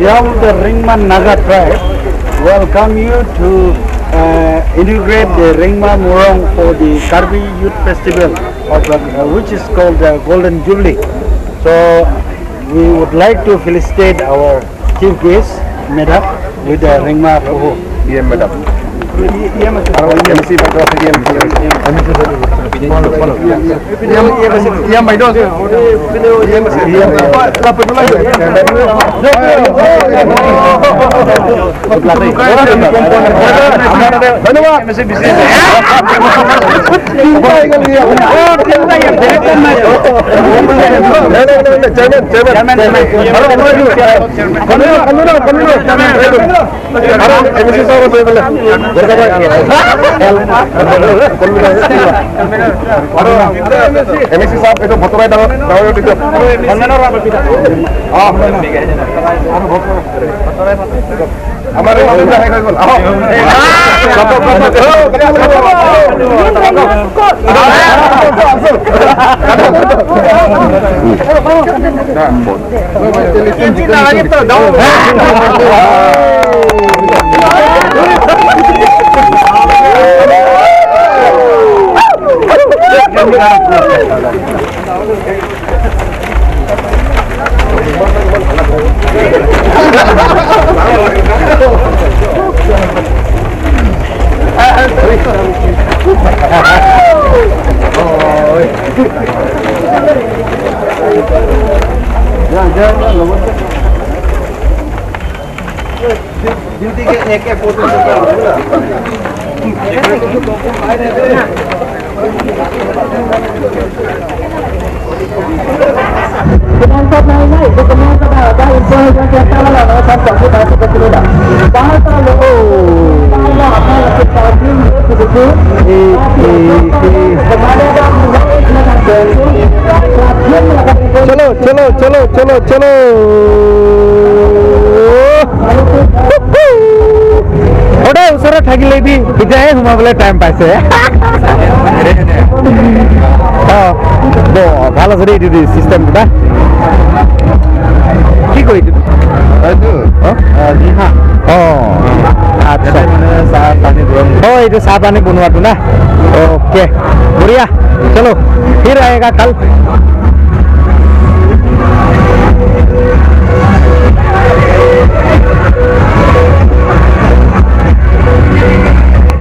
behalf of the Ringman Naga tribe, welcome you to integrate the Ringma Murong for the Karbi Youth Festival, which is called the Golden Jubilee. So we would like to felicitate our chief guest, Madam, with the Ringma Poho. Yeah, Madam. MSC साहब itu foto itu dapat itu. हमारे duty के एक photo Penonton lainnya itu penonton ada info yang kita lakukan sampai kita sudah. Bahasa lo, kalau apa yang kita lakukan itu चलो ओडे उसरा ठाकिले भी बिजाय घुमाबले time पाइছে হ্যাঁ তো ভালো করে এই সিস্টেমটা কি কই দিবি আইতো জি হ্যাঁ ও আচ্ছা মানে চা পানি বনোৱা ও এই চা পানি বনোৱাটো না ওকে বঢ়িয়া চলো फिर आएगा कल